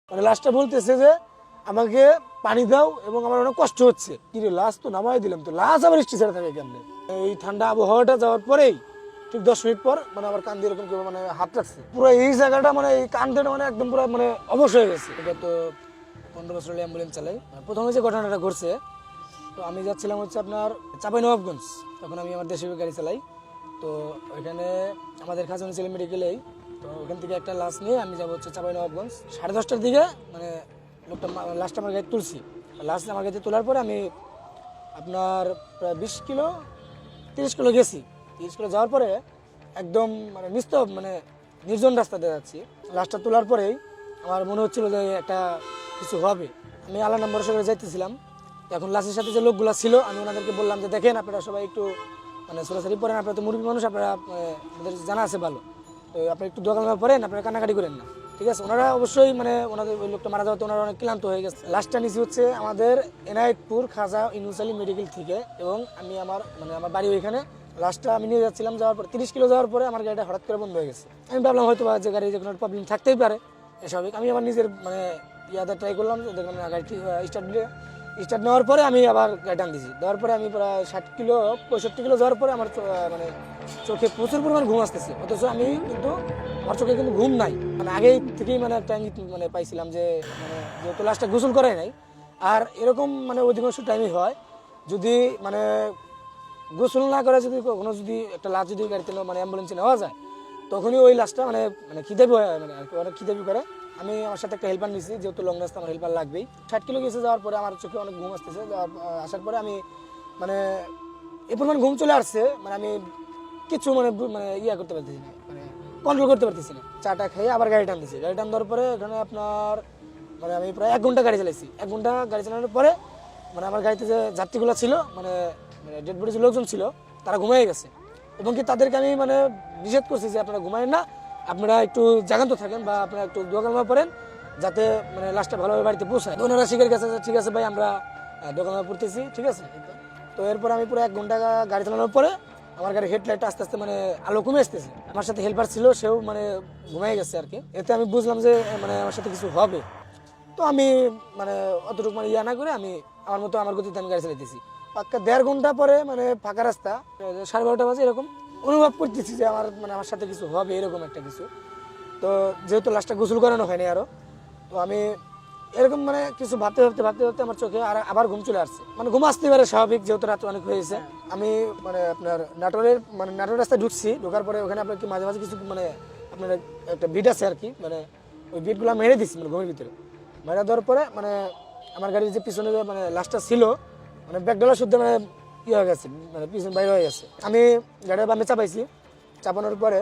মানে লাশটা বলতেছে যে আমাকে পানি দাও এবং আমার অনেক কষ্ট হচ্ছে। কি রে, লাশ তো নামাই দিলাম, তো লাশ আবার স্ট্রেচারে থাকে কেমনে? এই ঠান্ডা আবহাওয়াটা যাওয়ার পরেই ঠিক 10 মিনিট পর মানে আমার কান দিয়ে এরকম করে মানে হাত রাখছে, পুরো এই জায়গাটা মানে এই কানটা মানে একদম পুরো মানে অবশ হয়ে গেছে। এটা তো 15 বছর অ্যাম্বুলেন্স চালাই। প্রথমে যে ঘটনাটা ঘটছে, তো আমি যাচ্ছিলাম হচ্ছে আপনার চাঁপাইনবাবগঞ্জ, তখন আমি আমার দেশের গাড়ি চালাই। তো ওইখানে আমাদের খাজানি ছেলে মেডিকেলেই, তো ওখান থেকে একটা লাশ নিয়ে আমি যাবো হচ্ছে চাঁপাইনবাবগঞ্জ। 10:30টার দিকে মানে লাশটা আমার গাড়ি তুলছি। লাশ আমার গাড়িতে তোলার পরে আমি আপনার প্রায় 20 কিলো 30 কিলো গেছি। 30 কিলো যাওয়ার পরে একদম মানে নিস্তব মানে নির্জন রাস্তাতে যাচ্ছি। লাশটা তোলার পরেই আমার মনে হচ্ছিল যে একটা কিছু হবে। আমি আল্লাহ নাম ভরসা করে যাইতেছিলাম। এখন লাশের সাথে যে লোকগুলো ছিল আমি ওনাদেরকে বললাম যে দেখেন আপনারা সবাই একটু মানে সরাসরি পড়েন, আপনারা তো মুরব্বী মানুষ, আপনারা আপনাদের জানা আছে ভালো, তো আপনারা একটু দোকান পড়েন, আপনারা কান্নাকাটি করেন না, ঠিক আছে? ওনারা অবশ্যই মানে ওনাদের ওই লোকটা মারা যাওয়াতে ওনারা অনেক ক্লান্ত হয়ে গেছে। লাস্টটা নিচে হচ্ছে আমাদের এনায়েতপুর খাজা ইউনুস আলী মেডিকেল থেকে, এবং আমি আমার মানে আমার বাড়ি ওইখানে। লাস্টটা আমি নিয়ে যাচ্ছিলাম, যাওয়ার পর 30 কিলো যাওয়ার পরে আমার গাড়িটা হঠাৎ করে বন্ধ হয়ে গেছে। আমি ভাবলাম হয়তো বা যে গাড়ি যে কোনো প্রবলেম থাকতেই পারে, স্বাভাবিক। আমি আমার নিজের মানে ইয়াতে ট্রাই করলাম, দেখলাম গাড়িটি স্টার্ট নেওয়ার পরে আমি আবার গাড়ি টান দিয়েছি। দেওয়ার পরে আমি প্রায় 60 কিলো 65 কিলো যাওয়ার পরে আমার মানে চোখে প্রচুর পরিমাণ ঘুম আসতেছে, অথচ আমি কিন্তু আমার চোখে কিন্তু ঘুম নাই। মানে আগেই থেকেই মানে একটা ইঙ্গিত মানে পাইছিলাম যে মানে যেহেতু লাশটা গোসল করাই নাই, আর এরকম মানে অধিকাংশ টাইমই হয় যদি মানে গোসল না করে যদি কখনো যদি একটা লাশ যদি গাড়িতে মানে অ্যাম্বুলেন্সে নেওয়া যায়, তখনই ওই লাশটা মানে মানে খিদেবি হয়, মানে আর কি অনেক খিদেবি করে। আমি আমার সাথে একটা হেল্পার নিয়েছি, যেহেতু লং রাস্তা আমার হেল্পার লাগবেই। 60 কিলো গেছে যাওয়ার পরে আমার চোখে অনেক ঘুম আসতেছে। আসার পরে আমি মানে এই পরিমাণ ঘুম চলে আসছে, মানে আমি কিছু মানে মানে ইয়া করতে পারতেছি না, মানে কন্ট্রোল করতে পারতেছি না। চাটা খেয়ে আবার গাড়ি টান দিয়েছি। গাড়ি টান দেওয়ার পরে এখানে আপনার মানে আমি প্রায় 1 ঘন্টা গাড়ি চালাইছি। 1 ঘন্টা গাড়ি চালানোর পরে মানে আমার গাড়িতে যে যাত্রীগুলো ছিল মানে মানে ডেড বডি যে লোকজন ছিল তারা ঘুমিয়ে গেছে, এবং কি তাদেরকে আমি মানে নিষেধ করছি যে আপনারা ঘুমায়েন না, আপনারা একটু জাগান্ত থাকেন বা আপনারা একটু দোকানমা পড়েন, যাতে মানে লাশটা ভালোভাবে বাড়িতে পৌঁছায়। ওনারা শিখের কাছে ঠিক আছে ভাই, আমরা দোকানমা পড়তেছি, ঠিক আছে। তো এরপর আমি পুরো 1 ঘন্টা গাড়ি চালানোর পরে আমার গাড়ির হেডলাইট আস্তে আস্তে মানে আলো কমে আসতেছে। আমার সাথে হেল্পার ছিল, সেও মানে ঘুমিয়ে গেছে আর কি। এতে আমি বুঝলাম যে মানে আমার সাথে কিছু হবে। তো আমি মানে অতটুকু মানে ইয়া না করে আমি আমার মতো আমার গতিতে আমি গাড়ি চালাইতেছি। পাক্কা 1.5 ঘন্টা পরে মানে ফাঁকা রাস্তা 12:30 বাজে এরকম অনুভব করতেছি যে আমার মানে আমার সাথে কিছু হবে এরকম একটা কিছু। তো যেহেতু লাস্টটা গোসল করানো হয়নি আরো, তো আমি এরকম মানে কিছু ভাবতে ভাবতে ভাবতে ভাবতে আমার চোখে আর আবার ঘুম চলে আসছে। মানে ঘুম আসতে পারে স্বাভাবিক, যেহেতু রাত অনেক হয়েছে। আমি মানে আপনার নাটোর রাস্তায় ঢুকছি। ঢোকার পরে ওখানে আপনার কি মাঝে মাঝে কিছু মানে আপনার একটা বিট আছে আর কি, মানে ওই বিটগুলো মেরে দিচ্ছি মানে ঘুমের ভিতরে। মেরে দেওয়ার পরে মানে আমার গাড়ির যে পিছনে মানে লাশটা ছিল মানে ব্যাকডালা শুদ্ধ মানে কি হয়ে গেছে, মানে পিছনে বাইরে হয়ে গেছে। আমি গাড়ির বামে চাপাইছি। চাপানোর পরে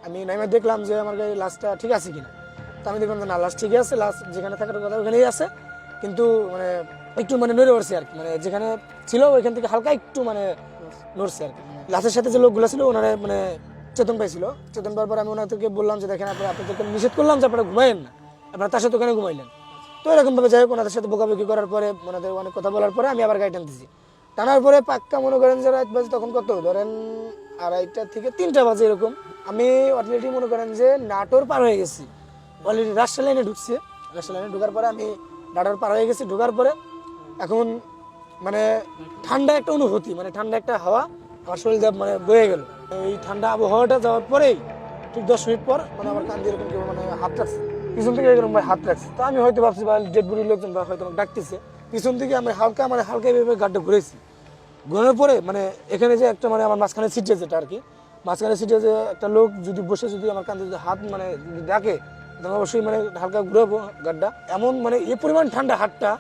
আমি নাইমে দেখলাম যে আমার গাড়ির লাশটা ঠিক আছে কিনা। তো আমি দেখলাম যে না, লাশ ঠিকই আছে, লাশ যেখানে থাকার কথা ওখানেই আছে, কিন্তু মানে একটু মানে নড়ে পড়ছে আর কি, মানে যেখানে ছিল ওইখান থেকে হালকা একটু মানে নড়ছে আর কি। লাশের সাথে যে লোকগুলো ছিল ওনারা মানে চেতন পাইছিল। চেতন পাওয়ার পর আমি ওনাদেরকে বললাম যে দেখেন আপনাদেরকে নিষেধ করলাম যে আপনারা ঘুমাইেন না, আপনারা তার সাথে ওখানে ঘুমাইলেন। তো এরকম ভাবে যাই হোক ওনাদের সাথে বকাবকি করার পরে ওনাদের অনেক কথা বলার পরে আমি আবার গাড়ি টানতেছি। টানার পরে পাক্কা মনে করেন যে রাত বাজে তখন কত ধরেন 2:30 থেকে 3টা বাজে এরকম। আমি অলরেডি মনে করেন যে নাটোর পার হয়ে গেছি, অলরেডি রাজশাহী লাইনে ঢুকছি। রাজশাহী লাইনে ঢোকার পরে আমি নাটোর পার হয়ে গেছি। ঢোকার পরে এখন মানে ঠান্ডা একটা অনুভূতি, মানে ঠান্ডা একটা হাওয়া আমার শরীর মানে বয়ে গেল। এই ঠান্ডা আবহাওয়াটা যাওয়ার পরেই ঠিক 10 মিনিট পর মানে আমার কান দিয়ে এরকম কেউ মানে হাত রাখছে, পিছন থেকে এরকম ভাই হাত রাখছে। তো আমি হয়তো ভাবছি বা ডেড বডির লোকজন বা হয়তো আমাকে ডাকতেছে। পিছন থেকে আমি হালকা এইভাবে গাড়িটা ঘুরেছি। ঘোরার পরে মানে এখানে যে একটা মানে আমার মাঝখানে সিটে যেটা আর কি, মাঝখানে সিটে যে একটা লোক যদি বসে যদি আমার কান দিয়ে হাত মানে যদি ডাকে, তখন অবশ্যই মানে হালকা ঘুরাবো গাড়িটা। এমন মানে এই পরিমাণ ঠান্ডা হাতটা,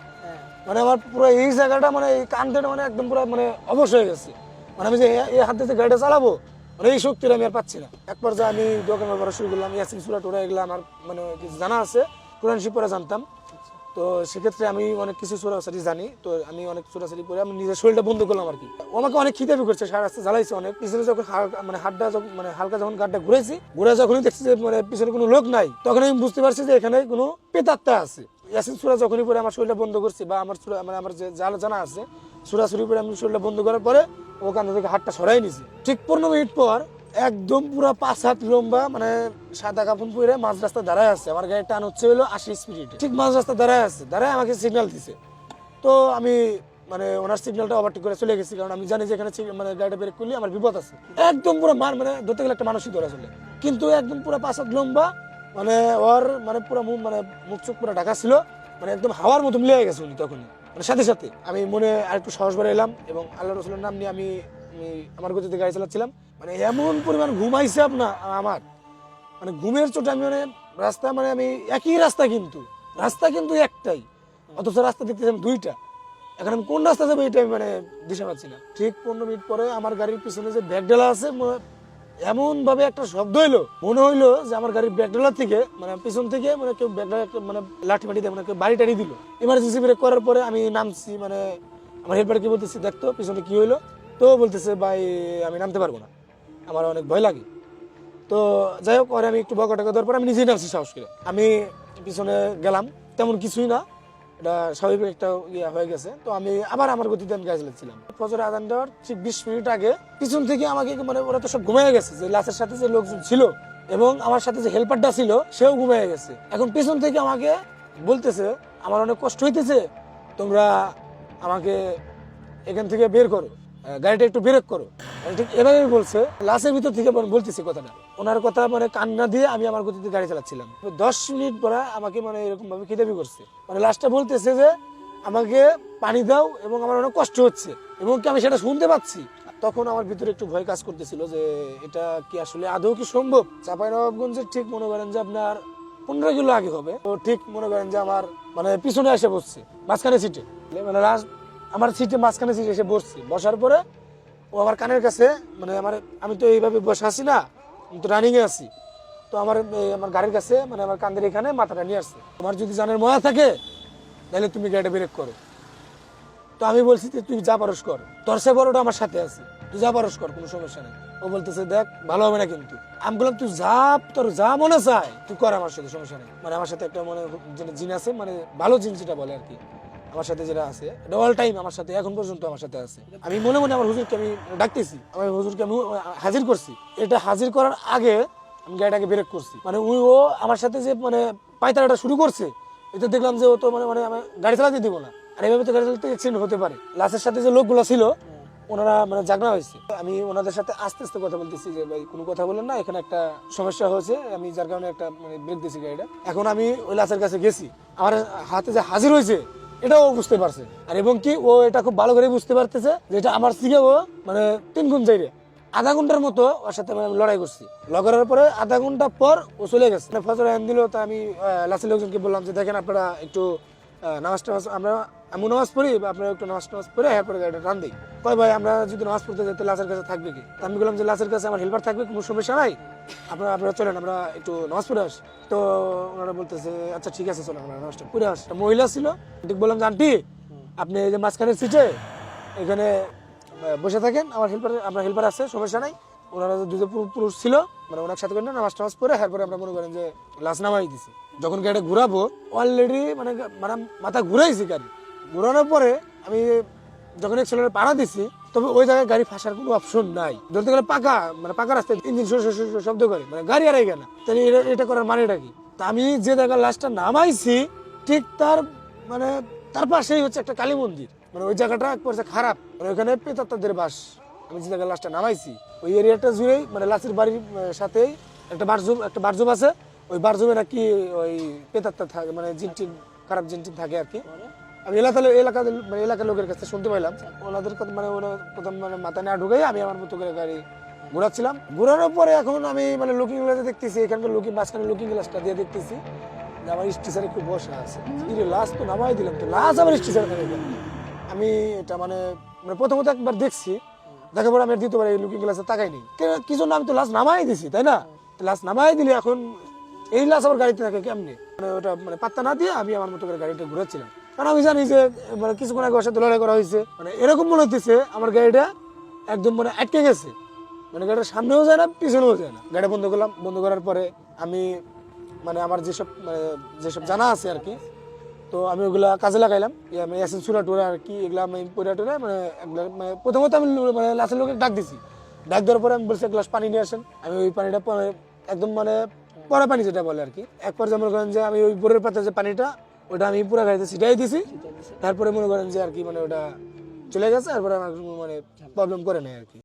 মানে আমার পুরো এই জায়গাটা মানে এই কানটা মানে একদম পুরো মানে অবশ হয়ে গেছে। মানে আমি যে এই হাত দিয়ে গাড়িটা চালাবো মানে এই শক্তিটা আমি আর পাচ্ছি না। এক পর্যায়ে আমি দোকানে পড়া শুরু করলাম। ইয়াসিন সূরা টোরা এগুলো আমার মানে কিছু জানা আছে, কোরআন শরীফ পড়া জানতাম। তো সেক্ষেত্রে আমি অনেক কিছু সূরাসারি জানি। তো আমি অনেক সূরাসারি পড়ে আমি নিজের শরীরটা বন্ধ করলাম আর কি। ও আমাকে অনেক খিদাবি করছে, সারা রাস্তা জ্বালাইছে অনেক। পিছনে যখন মানে হাতটা মানে হালকা যখন গাড়িটা ঘুরেছি, ঘুরে যখনই দেখছি যে মানে পিছনে কোনো লোক নাই, তখন আমি বুঝতে পারছি যে এখানে কোনো প্রেতাত্মা আছে। ইয়াসিন সূরা যখনই পরে আমার শরীরটা বন্ধ করছি, বা আমার মানে আমার যে জানা আছে সূরাসুরি পরে আমি শরীরটা বন্ধ করার পরে ও কান থেকে হাতটা সরাই নিছি। ঠিক 15 মিনিট পর একদম পুরো 5 হাত লম্বা, মানে সাদা কাপড় পরে মাঝ রাস্তা দাঁড়ায় আছে। আমার গাড়ির টান হচ্ছে হলো 80 স্পিডে, ঠিক মাঝ রাস্তা দাঁড়ায় আছে, দাঁড়ায় আমাকে সিগন্যাল দিছে। তো আমি মানে ওনার সিগন্যালটা ওভারটেক করে চলে গেছি, কারণ আমি জানি যে এখানে মানে গাড়িটা ব্রেক করলে আমার বিপদ আছে। একদম পুরো মানে ধরতে গেলে একটা মানুষই ধরা চলে, কিন্তু একদম পুরো 5 হাত লম্বা, মানে ওর মানে পুরো মুখ, মানে মুখ চোখ পুরো ঢাকা ছিল, মানে একদম হাওয়ার মতো মিলে গেছে উনি তখনই। মানে সাথে সাথে আমি মনে আর একটু সাহস বেড়ে এলাম এবং আল্লাহ রসুলের নাম নিয়ে আমি আমার গতিতে গাড়ি চালাচ্ছিলাম। মানে এমন পরিমাণ ঘুমাইছে আমার, মানে ঘুমের চোটে আমি মানে রাস্তা, মানে আমি একই রাস্তা, কিন্তু রাস্তা কিন্তু একটাই, অথচ রাস্তা দেখতেছিলাম দুইটা। এখন আমি কোন রাস্তা যাবো এটা আমি মানে দিশা পাচ্ছি না। ঠিক 15 মিনিট পরে আমার গাড়ির পিছনে যে ব্যাগ ডালা আছে, এমন ভাবে একটা শব্দ হইলো, মনে হইলো যে আমার গাড়ির ব্যাগ ডালা থেকে, মানে পিছন থেকে মানে কেউ ব্যাগ ডালা মানে লাঠি মাটি দেয়, মানে কেউ বাড়ি টাড়ি দিল। ইমার্জেন্সি ব্রেক করার পরে আমি নামছি, মানে আমার হেল্পারকে বলতেছি দেখতো পিছনে কি হইলো। তো বলতেছে ভাই আমি নামতে পারবো না, আমার অনেক ভয় লাগে। তো যাই হোক, পরে আমি একটু বকাটাকা দেওয়ার পর আমি নিজেই নামছি সাহস করে। আমি পিছনে গেলাম, তেমন কিছুই না, এটা স্বাভাবিক একটা ইয়ে হয়ে গেছে। তো আমি আবার আমার গতিতে আমি গাড়ি চালাচ্ছিলাম। ফজরের আজান দেওয়ার ঠিক 20 মিনিট আগে পিছন থেকে আমাকে, মানে ওরা তো সব ঘুমিয়ে গেছে, যে লাশের সাথে যে লোকজন ছিল এবং আমার সাথে যে হেল্পারটা ছিল সেও ঘুমিয়ে গেছে। এখন পিছন থেকে আমাকে বলতেছে আমার অনেক কষ্ট হইতেছে, তোমরা আমাকে এখান থেকে বের করো, গাড়িটা একটু ব্রেক করো। ঠিক এভাবে বলছে, লাশের ভিতর থেকে বলতেছি কথাটা, ওনার কথা মানে কান্না দিয়ে আমি আমার গতিতে গাড়ি চালাচ্ছিলাম। 10 মিনিট পরে আমাকে মানে এরকম ভাবে খিদাবি করছে, মানে লাশটা বলতেছে যে আমাকে পানি দাও এবং আমার অনেক কষ্ট হচ্ছে, এবং কি আমি সেটা শুনতে পাচ্ছি। তখন আমার ভিতরে একটু ভয় কাজ করতেছিল যে এটা কি আসলে আদৌ কি সম্ভব। চাঁপাইনবাবগঞ্জের ঠিক মনে করেন যে আপনার 15 কিলো আগে হবে, তো ঠিক মনে করেন যে আমার মানে পিছনে এসে বসছে মাঝখানে সিটে, মানে লাস্ট আমার সিটে মাঝখানে সিটে এসে বসছি। বসার পরে ও আমার কানের কাছে, মানে আমি তো এইভাবে বসে আছি না, আমি তো রানিং এ আছি, তো আমার গাড়ির কাছে, মানে আমার কান্দের এখানে মাথাটা নিয়ে আসছে। তোমার যদি জানের ময়া থাকে তাহলে তুমি গাড়িটা ব্রেক করো। তো আমি বলছি যে তুই যা পারস কর, তোর সে বড়টা আমার সাথে আছে, তুই যা পারস কর, কোনো সমস্যা নেই। ও বলতেছে দেখ ভালো হবে না কিন্তু। আমি বললাম তুই যা, তোর যা মনে চায় তুই কর, আমার সাথে সমস্যা নেই। মানে আমার সাথে একটা মনে জিন আছে, মানে ভালো জিন যেটা বলে আর কি, আমার সাথে যেটা আছে এটা অল টাইম আমার সাথে, এখন পর্যন্ত আমার সাথে আছে। আমি মনে মনে আমার হুজুরকে আমি ডাকতেছি, আমার হুজুরকে আমি হাজির করছি। এটা হাজির করার আগে আমি গাড়িটাকে ব্রেক করছি, মানে ও আমার সাথে যে মানে পায়তারাটা শুরু করছে, এটা দেখলাম যে ও তো মানে আমি গাড়ি চালাতে দিব না, আর এভাবে তো গাড়ি চালাতে অ্যাক্সিডেন্ট হতে পারে। লাশের সাথে যে লোকগুলো ছিল ওনারা মানে জাগনা হয়েছে। আমি ওনাদের সাথে আস্তে আস্তে কথা বলতেছি যে ভাই কোনো কথা বলেন না, এখানে একটা সমস্যা হয়েছে, আমি যার কারণে একটা মানে ব্রেক দিয়েছি গাড়িটা। এখন আমি ওই লাশের কাছে গেছি, আমার হাতে যে হাজির হয়েছে এটাও বুঝতে পারছে, আর এবং কি ও এটা খুব ভালো করে বুঝতে পারতেছে যে এটা আমার থেকে ও মানে 3 গুণ চাইরে। আধা ঘন্টার মতো ওর সাথে আমি লড়াই করছি। লড়াইয়ের পরে আধা ঘন্টা পর ও চলে গেছে। ফজর আইন দিল, তো আমি লাসের লোকজনকে বললাম যে দেখেন আপনারা একটু নামাজ টামাজ, আমি নামাজ পড়ি, বা আপনারা একটু নামাজ টামাজ পড়ে এরপরে গাড়িটা টান দিই। কয় ভাই আমরা যদি নামাজ পড়তে যাই তো লাসের কাছে থাকবে কি? আমি বললাম যে লাসের কাছে আমার হেল্পার থাকবে, কোনো সমস্যা নাই, আপনারা চলেন আমরা একটু নামাজ পড়ে আসি। তো ওনারা বলতেছে আচ্ছা ঠিক আছে চলেন আমরা নামাজটা পড়ে আসি। মহিলা ছিল, ঠিক বললাম যে আন্টি আপনি এই যে মাঝখানের সিটে এখানে বসে থাকেন, আপনার হেল্পার আছে, সমস্যা নাই। ওনারা দুজন পুরুষ ছিল, মানে ওনার সাথে করে নামাজ টামাজ পরে এরপরে আমরা মনে করেন যে লাশ নামাই দিছি। যখন গাড়িটা ঘুরাবো অলরেডি মানে মাথা ঘুরাইছি, গাড়ি ঘুরানোর পরে আমি যখন এক্সেলারেটর পাড়া দিছি, তবে ওই জায়গায় গাড়ি ফাঁসার কোনো অপশন নাই। ধরতে গেলে পাকা রাস্তায় ইঞ্জিন শব্দ করে, মানে গাড়ি আর আগে না, তাহলে এটা করার মানেটা কি? তা আমি যে জায়গায় লাশটা নামাইছি ঠিক তার পাশেই হচ্ছে একটা কালী মন্দির, মানে ওই জায়গাটা একবার খারাপ, মানে ওইখানে প্রেতাত্মাদের বাস। আমি যে জায়গায় লাশটা নামাইছি ওই এরিয়াটা জুড়েই, মানে লাশের বাড়ির সাথেই একটা বারজুম আছে, ওই বারজুমে নাকি ওই প্রেতাত্মা থাকে, মানে খারাপ জিন থাকে আর কি। আমি এলাকার লোকের কাছে শুনতে পাইলাম, ওনাদের মানে ওরা প্রথম মানে মাথা নেওয়া ঢুকে আমি আমার মতো করে গাড়ি ঘোরাচ্ছিলাম। ঘোরানোর পরে এখন আমি মানে লুকিং গ্লাসে দেখতেছি, এখানকার মাঝখানে লুকিং গ্লাসটা দিয়ে দেখতেছি যে আমার স্টেশনে একটু বসা আছে। লাশ তো নামাই দিলাম, তো লাশ আমার স্টেশনে থাকে। আমি এটা মানে প্রথমত একবার দেখছি, দেখার পরে আমি দ্বিতীয়বার এই লুকিং গ্লাসে তাকাইনি, কি জন্য? আমি তো লাশ নামাই দিছি, তাই না? লাশ নামাই দিলে এখন এই লাশ আমার গাড়িতে থাকে কেমনি? মানে ওটা মানে পাত্তা না দিয়ে আমি আমার মতো করে গাড়িটা ঘুরাচ্ছিলাম, কারণ আমি জানি যে মানে কিছুক্ষণ আগে ওর সাথে লড়াই করা হয়েছে। মানে এরকম মনে হচ্ছে আমার গাড়িটা একদম মানে আটকে গেছে, মানে গাড়িটা সামনেও যায় না পিছনেও যায় না। গাড়ি বন্ধ করলাম, বন্ধ করার পরে আমি মানে আমার যেসব জানা আছে আর কি, তো আমি ওগুলা কাজে লাগাইলাম। ইয়াসিন সূরা টুরা আর কি, এগুলা আমি পড়া টুরা মানে প্রথমত আমি মানে লাশের লোকের ডাক দিছি ডাক দেওয়ার পরে আমি বলছি এক গ্লাস পানি নিয়ে আসেন। আমি ওই পানিটা একদম মানে পরা পানি যেটা বলে আর কি, এক পর্যায়ে মনে করেন যে আমি ওই বোরের পাতা যে পানিটা ওটা আমি পুরো গাড়িতে ছিটাই দিছি। তারপরে মনে করেন যে আর কি মানে ওটা চলে গেছে, তারপরে আমার মানে প্রবলেম করে নেই আর কি।